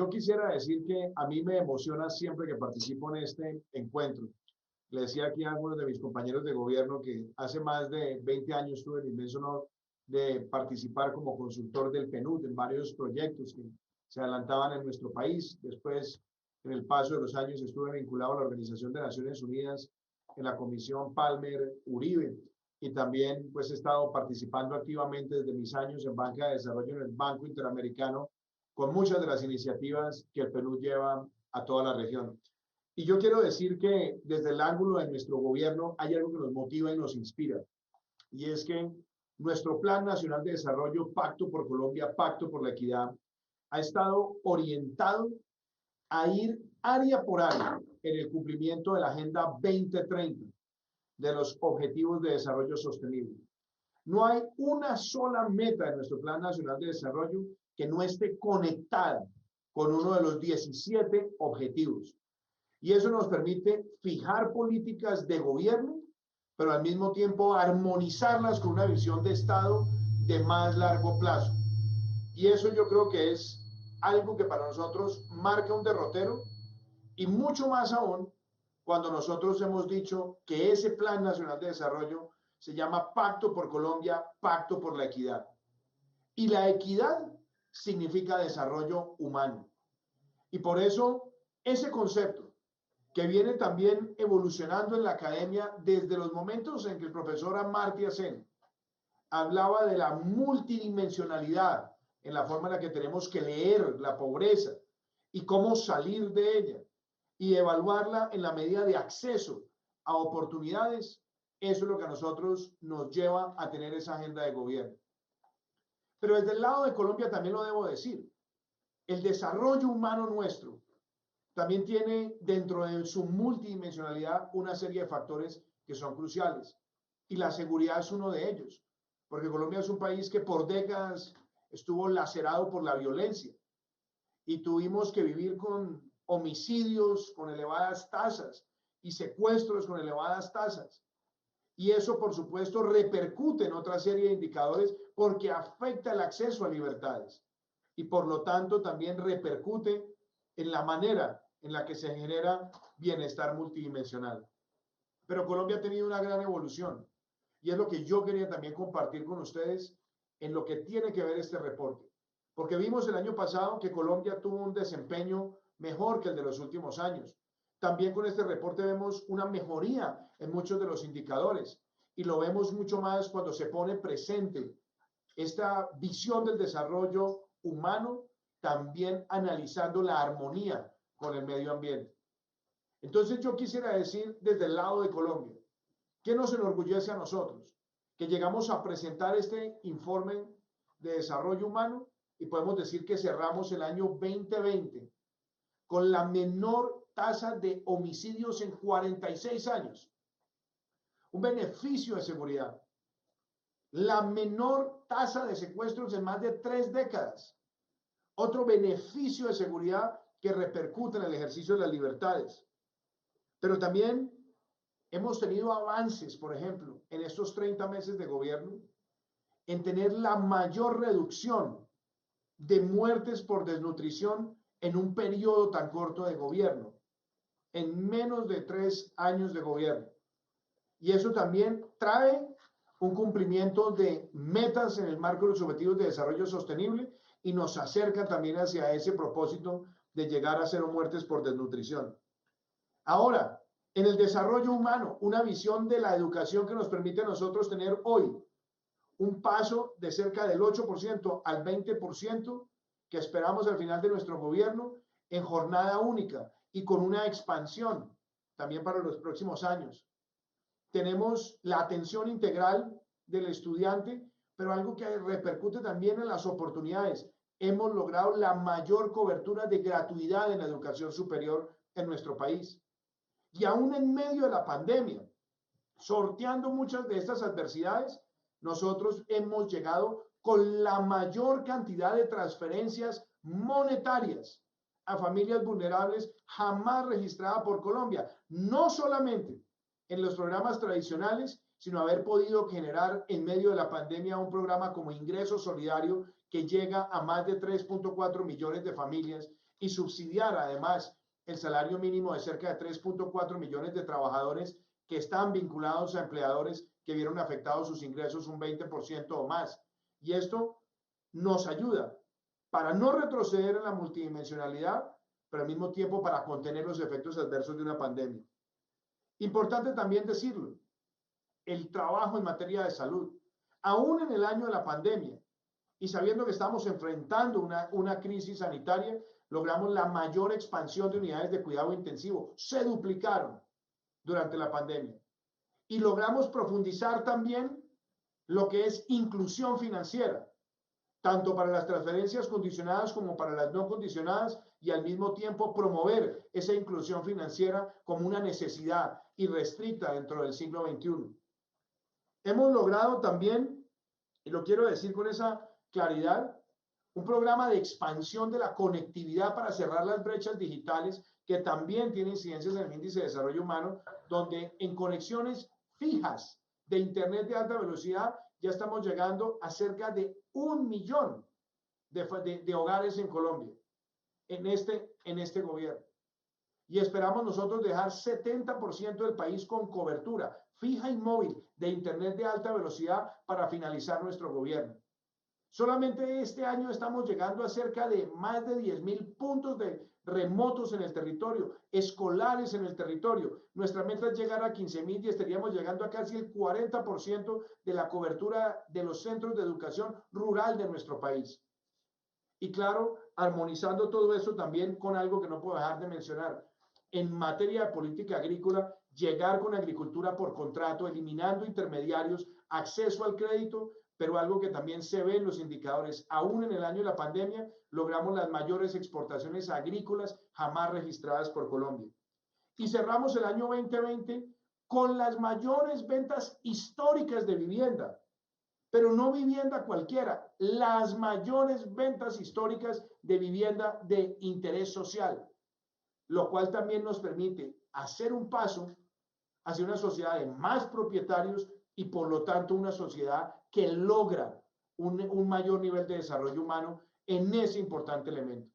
yo quisiera decir que a mí me emociona siempre que participo en este encuentro. Le decía aquí a algunos de mis compañeros de gobierno que hace más de 20 años tuve el inmenso honor de participar como consultor del PNUD en varios proyectos que se adelantaban en nuestro país. Después, en el paso de los años, estuve vinculado a la Organización de Naciones Unidas en la Comisión Palmer-Uribe y también pues he estado participando activamente desde mis años en banca de desarrollo en el Banco Interamericano con muchas de las iniciativas que el Perú lleva a toda la región. Y yo quiero decir que desde el ángulo de nuestro gobierno hay algo que nos motiva y nos inspira, y es que nuestro Plan Nacional de Desarrollo, Pacto por Colombia, Pacto por la Equidad, ha estado orientado a ir área por área en el cumplimiento de la Agenda 2030 de los Objetivos de Desarrollo Sostenible. No hay una sola meta de nuestro Plan Nacional de Desarrollo que no esté conectada con uno de los 17 objetivos. Y eso nos permite fijar políticas de gobierno, pero al mismo tiempo armonizarlas con una visión de Estado de más largo plazo. Y eso yo creo que es algo que para nosotros marca un derrotero, y mucho más aún cuando nosotros hemos dicho que ese Plan Nacional de Desarrollo se llama Pacto por Colombia, Pacto por la Equidad. Y la equidad significa desarrollo humano. Y por eso ese concepto, que viene también evolucionando en la academia desde los momentos en que el profesor Amartya Sen hablaba de la multidimensionalidad en la forma en la que tenemos que leer la pobreza y cómo salir de ella y evaluarla en la medida de acceso a oportunidades. Eso es lo que a nosotros nos lleva a tener esa agenda de gobierno. Pero desde el lado de Colombia también lo debo decir, el desarrollo humano nuestro también tiene dentro de su multidimensionalidad una serie de factores que son cruciales, y la seguridad es uno de ellos, porque Colombia es un país que por décadas estuvo lacerado por la violencia y tuvimos que vivir con homicidios con elevadas tasas y secuestros con elevadas tasas. Y eso, por supuesto, repercute en otra serie de indicadores porque afecta el acceso a libertades y, por lo tanto, también repercute en la manera en la que se genera bienestar multidimensional. Pero Colombia ha tenido una gran evolución y es lo que yo quería también compartir con ustedes en lo que tiene que ver este reporte. Porque vimos el año pasado que Colombia tuvo un desempeño mejor que el de los últimos años. También con este reporte vemos una mejoría en muchos de los indicadores y lo vemos mucho más cuando se pone presente esta visión del desarrollo humano, también analizando la armonía con el medio ambiente. Entonces yo quisiera decir desde el lado de Colombia, ¿qué nos enorgullece a nosotros? Que llegamos a presentar este informe de desarrollo humano y podemos decir que cerramos el año 2020 con la menor tasa de homicidios en 46 años. Un beneficio de seguridad. La menor tasa de secuestros en más de 3 décadas. Otro beneficio de seguridad que repercute en el ejercicio de las libertades. Pero también hemos tenido avances, por ejemplo, en estos 30 meses de gobierno, en tener la mayor reducción de muertes por desnutrición en un periodo tan corto de gobierno, en menos de 3 años de gobierno. Y eso también trae un cumplimiento de metas en el marco de los objetivos de desarrollo sostenible y nos acerca también hacia ese propósito de llegar a 0 muertes por desnutrición. Ahora, en el desarrollo humano, una visión de la educación que nos permite a nosotros tener hoy un paso de cerca del 8% al 20% que esperamos al final de nuestro gobierno en jornada única y con una expansión también para los próximos años. Tenemos la atención integral del estudiante, pero algo que repercute también en las oportunidades. Hemos logrado la mayor cobertura de gratuidad en la educación superior en nuestro país. Y aún en medio de la pandemia, sorteando muchas de estas adversidades, nosotros hemos llegado con la mayor cantidad de transferencias monetarias a familias vulnerables jamás registrada por Colombia. No solamente en los programas tradicionales, sino haber podido generar en medio de la pandemia un programa como Ingreso Solidario que llega a más de 3.4 millones de familias y subsidiar además el salario mínimo de cerca de 3.4 millones de trabajadores que están vinculados a empleadores que vieron afectados sus ingresos un 20% o más. Y esto nos ayuda para no retroceder en la multidimensionalidad, pero al mismo tiempo para contener los efectos adversos de una pandemia. Importante también decirlo, el trabajo en materia de salud, aún en el año de la pandemia, y sabiendo que estamos enfrentando una crisis sanitaria, logramos la mayor expansión de unidades de cuidado intensivo. Se duplicaron durante la pandemia. Y logramos profundizar también lo que es inclusión financiera, tanto para las transferencias condicionadas como para las no condicionadas, y al mismo tiempo promover esa inclusión financiera como una necesidad irrestricta dentro del siglo XXI. Hemos logrado también, y lo quiero decir con esa claridad, un programa de expansión de la conectividad para cerrar las brechas digitales que también tiene incidencias en el índice de desarrollo humano, donde en conexiones fijas de Internet de alta velocidad ya estamos llegando a cerca de 1 millón de hogares en Colombia en este gobierno. Y esperamos nosotros dejar 70% del país con cobertura fija y móvil de Internet de alta velocidad para finalizar nuestro gobierno. Solamente este año estamos llegando a cerca de más de 10.000 puntos de remotos en el territorio, escolares en el territorio. Nuestra meta es llegar a 15.000 y estaríamos llegando a casi el 40% de la cobertura de los centros de educación rural de nuestro país. Y claro, armonizando todo eso también con algo que no puedo dejar de mencionar. En materia de política agrícola, llegar con agricultura por contrato, eliminando intermediarios, acceso al crédito, pero algo que también se ve en los indicadores. Aún en el año de la pandemia, logramos las mayores exportaciones agrícolas jamás registradas por Colombia. Y cerramos el año 2020 con las mayores ventas históricas de vivienda, pero no vivienda cualquiera, las mayores ventas históricas de vivienda de interés social, lo cual también nos permite hacer un paso hacia una sociedad de más propietarios y por lo tanto una sociedad que logra un mayor nivel de desarrollo humano en ese importante elemento.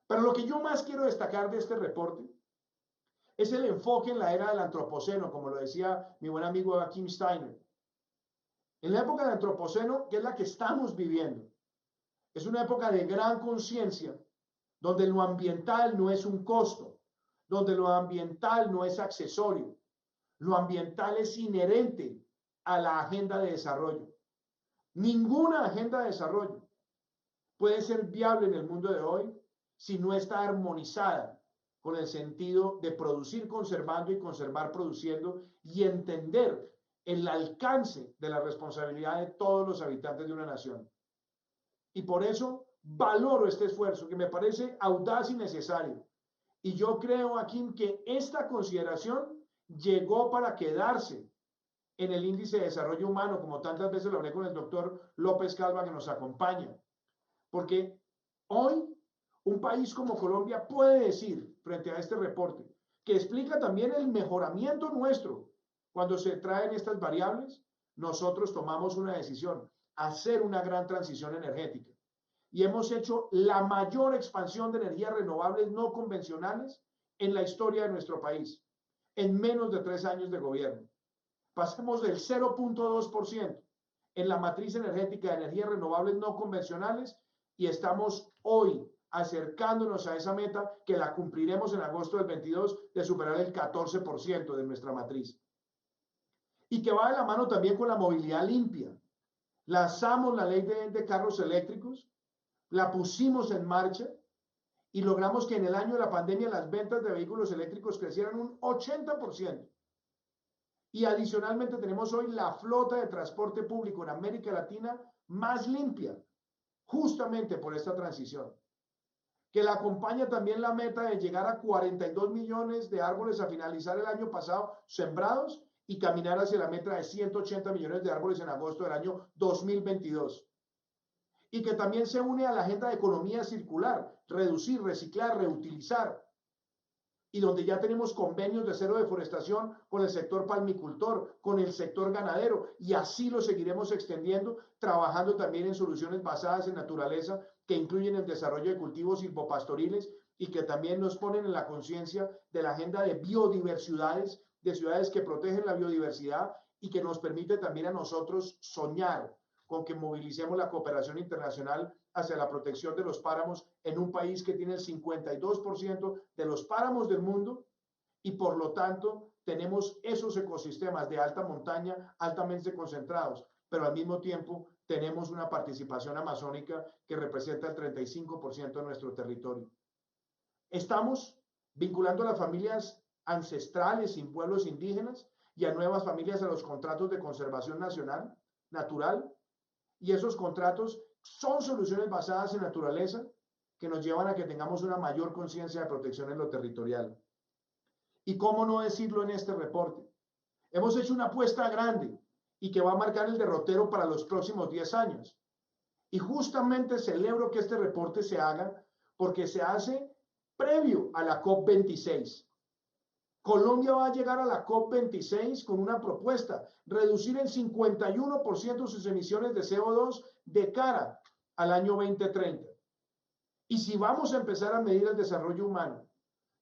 Pero lo que yo más quiero destacar de este reporte es el enfoque en la era del antropoceno, como lo decía mi buen amigo Kim Steiner. En la época del antropoceno, que es la que estamos viviendo, es una época de gran conciencia, donde lo ambiental no es un costo, donde lo ambiental no es accesorio, lo ambiental es inherente a la agenda de desarrollo. Ninguna agenda de desarrollo puede ser viable en el mundo de hoy si no está armonizada con el sentido de producir conservando y conservar produciendo y entender el alcance de la responsabilidad de todos los habitantes de una nación. Y por eso valoro este esfuerzo que me parece audaz y necesario. Y yo creo, aquí que esta consideración llegó para quedarse en el índice de desarrollo humano, como tantas veces lo hablé con el doctor López Calva que nos acompaña. Porque hoy un país como Colombia puede decir, frente a este reporte, que explica también el mejoramiento nuestro cuando se traen estas variables, nosotros tomamos una decisión, hacer una gran transición energética. Y hemos hecho la mayor expansión de energías renovables no convencionales en la historia de nuestro país, en menos de 3 años de gobierno. Pasamos del 0.2% en la matriz energética de energías renovables no convencionales y estamos hoy acercándonos a esa meta que la cumpliremos en agosto del 22 de superar el 14% de nuestra matriz. Y que va de la mano también con la movilidad limpia. Lanzamos la ley de carros eléctricos, la pusimos en marcha y logramos que en el año de la pandemia las ventas de vehículos eléctricos crecieran un 80%. Y adicionalmente tenemos hoy la flota de transporte público en América Latina más limpia, justamente por esta transición, que la acompaña también la meta de llegar a 42 millones de árboles a finalizar el año pasado sembrados y caminar hacia la meta de 180 millones de árboles en agosto del año 2022. Y que también se une a la agenda de economía circular, reducir, reciclar, reutilizar, y donde ya tenemos convenios de cero deforestación con el sector palmicultor, con el sector ganadero, y así lo seguiremos extendiendo, trabajando también en soluciones basadas en naturaleza que incluyen el desarrollo de cultivos silvopastoriles y que también nos ponen en la conciencia de la agenda de biodiversidades, de ciudades que protegen la biodiversidad y que nos permite también a nosotros soñar con que movilicemos la cooperación internacional hacia la protección de los páramos en un país que tiene el 52% de los páramos del mundo y por lo tanto tenemos esos ecosistemas de alta montaña altamente concentrados, pero al mismo tiempo tenemos una participación amazónica que representa el 35% de nuestro territorio. Estamos vinculando a las familias ancestrales y pueblos indígenas y a nuevas familias a los contratos de conservación nacional, natural, y esos contratos son soluciones basadas en naturaleza que nos llevan a que tengamos una mayor conciencia de protección en lo territorial. Y cómo no decirlo en este reporte, hemos hecho una apuesta grande y que va a marcar el derrotero para los próximos 10 años. Y justamente celebro que este reporte se haga porque se hace previo a la COP26. Colombia va a llegar a la COP26 con una propuesta, reducir el 51% sus emisiones de CO2 de cara al año 2030. Y si vamos a empezar a medir el desarrollo humano,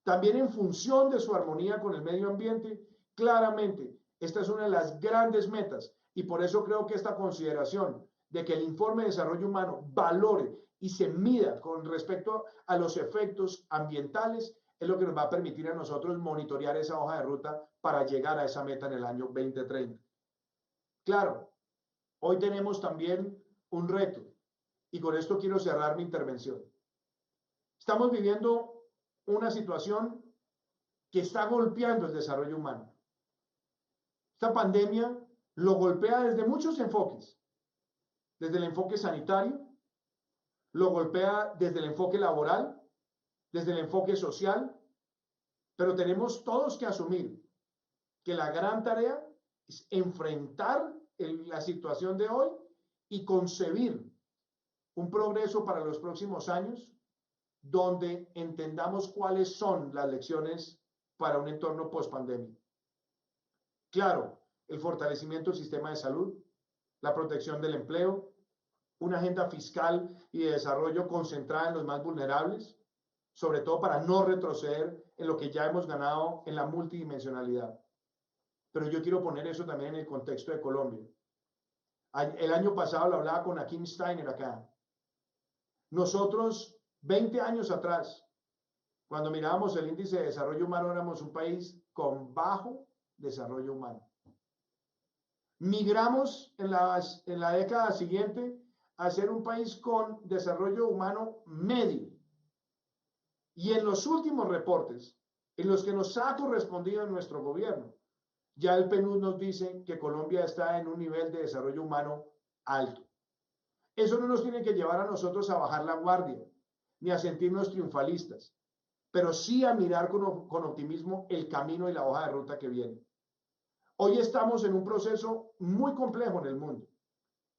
también en función de su armonía con el medio ambiente, claramente esta es una de las grandes metas y por eso creo que esta consideración de que el informe de desarrollo humano valore y se mida con respecto a los efectos ambientales es lo que nos va a permitir a nosotros monitorear esa hoja de ruta para llegar a esa meta en el año 2030. Claro, hoy tenemos también un reto y con esto quiero cerrar mi intervención. Estamos viviendo una situación que está golpeando el desarrollo humano. Esta pandemia lo golpea desde muchos enfoques, desde el enfoque sanitario, lo golpea desde el enfoque laboral, desde el enfoque social, pero tenemos todos que asumir que la gran tarea es enfrentar la situación de hoy y concebir un progreso para los próximos años donde entendamos cuáles son las lecciones para un entorno post-pandemia. Claro, el fortalecimiento del sistema de salud, la protección del empleo, una agenda fiscal y de desarrollo concentrada en los más vulnerables, sobre todo para no retroceder en lo que ya hemos ganado en la multidimensionalidad. Pero yo quiero poner eso también en el contexto de Colombia. El año pasado lo hablaba con Akim Steiner acá. Nosotros, 20 años atrás, cuando mirábamos el índice de desarrollo humano, éramos un país con bajo desarrollo humano. Migramos en la década siguiente a ser un país con desarrollo humano medio. Y en los últimos reportes, en los que nos ha correspondido en nuestro gobierno, ya el PNUD nos dice que Colombia está en un nivel de desarrollo humano alto. Eso no nos tiene que llevar a nosotros a bajar la guardia, ni a sentirnos triunfalistas, pero sí a mirar con optimismo el camino y la hoja de ruta que viene. Hoy estamos en un proceso muy complejo en el mundo.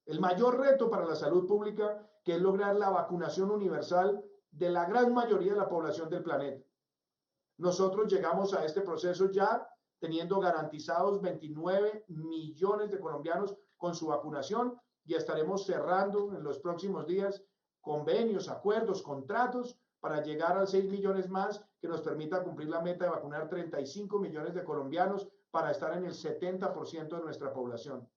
El mayor reto para la salud pública, que es lograr la vacunación universal de la gran mayoría de la población del planeta. Nosotros llegamos a este proceso ya teniendo garantizados 29 millones de colombianos con su vacunación y estaremos cerrando en los próximos días convenios, acuerdos, contratos para llegar a 6 millones más que nos permita cumplir la meta de vacunar 35 millones de colombianos para estar en el 70% de nuestra población.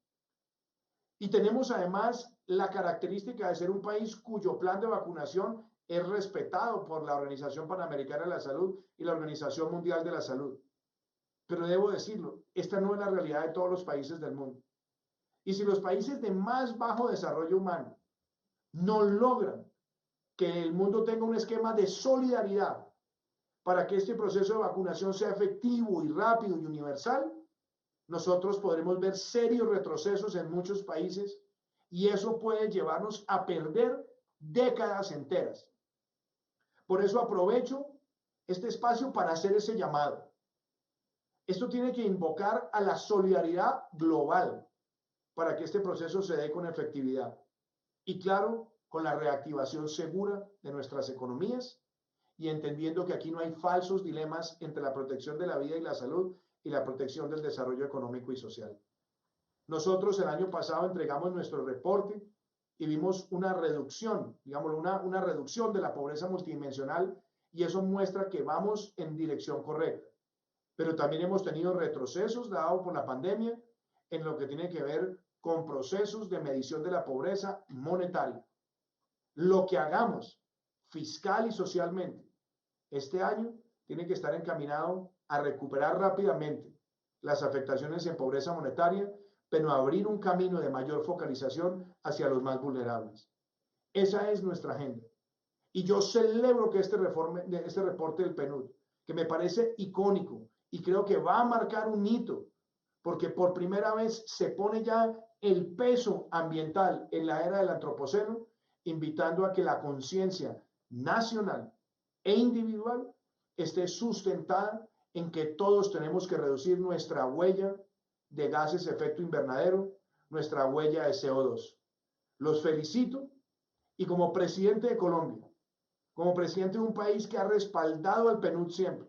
Y tenemos además la característica de ser un país cuyo plan de vacunación es respetado por la Organización Panamericana de la Salud y la Organización Mundial de la Salud. Pero debo decirlo, esta no es la realidad de todos los países del mundo. Y si los países de más bajo desarrollo humano no logran que el mundo tenga un esquema de solidaridad para que este proceso de vacunación sea efectivo y rápido y universal, nosotros podremos ver serios retrocesos en muchos países y eso puede llevarnos a perder décadas enteras. Por eso aprovecho este espacio para hacer ese llamado. Esto tiene que invocar a la solidaridad global para que este proceso se dé con efectividad. Y claro, con la reactivación segura de nuestras economías y entendiendo que aquí no hay falsos dilemas entre la protección de la vida y la salud y la protección del desarrollo económico y social. Nosotros el año pasado entregamos nuestro reporte y vimos una reducción, digamos, una reducción de la pobreza multidimensional, y eso muestra que vamos en dirección correcta. Pero también hemos tenido retrocesos dados por la pandemia en lo que tiene que ver con procesos de medición de la pobreza monetaria. Lo que hagamos fiscal y socialmente este año tiene que estar encaminado a recuperar rápidamente las afectaciones en pobreza monetaria, pero abrir un camino de mayor focalización hacia los más vulnerables. Esa es nuestra agenda. Y yo celebro que este reporte del PNUD, que me parece icónico y creo que va a marcar un hito, porque por primera vez se pone ya el peso ambiental en la era del antropoceno, invitando a que la conciencia nacional e individual esté sustentada en que todos tenemos que reducir nuestra huella de gases de efecto invernadero, nuestra huella de CO2. Los felicito, y como presidente de Colombia, como presidente de un país que ha respaldado al PNUD siempre,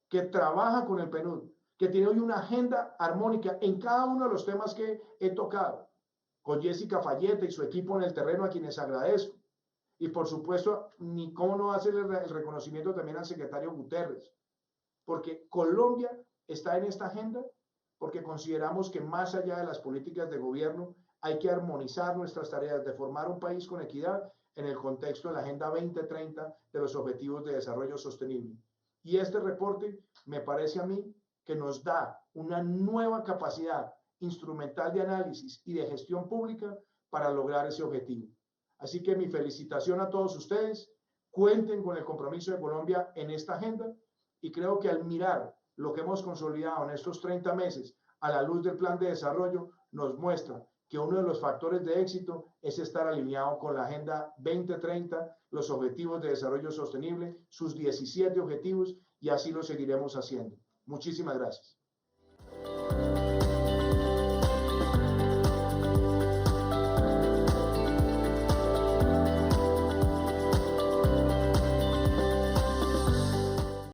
que trabaja con el PNUD, que tiene hoy una agenda armónica en cada uno de los temas que he tocado, con Jessica Fayette y su equipo en el terreno, a quienes agradezco. Y por supuesto, ni cómo no hacer el reconocimiento también al secretario Guterres, porque Colombia está en esta agenda porque consideramos que más allá de las políticas de gobierno hay que armonizar nuestras tareas de formar un país con equidad en el contexto de la Agenda 2030 de los Objetivos de Desarrollo Sostenible. Y este reporte me parece a mí que nos da una nueva capacidad instrumental de análisis y de gestión pública para lograr ese objetivo. Así que mi felicitación a todos ustedes, cuenten con el compromiso de Colombia en esta agenda, y creo que al mirar lo que hemos consolidado en estos 30 meses a la luz del plan de desarrollo, nos muestra que uno de los factores de éxito es estar alineado con la Agenda 2030, los Objetivos de Desarrollo Sostenible, sus 17 objetivos, y así lo seguiremos haciendo. Muchísimas gracias.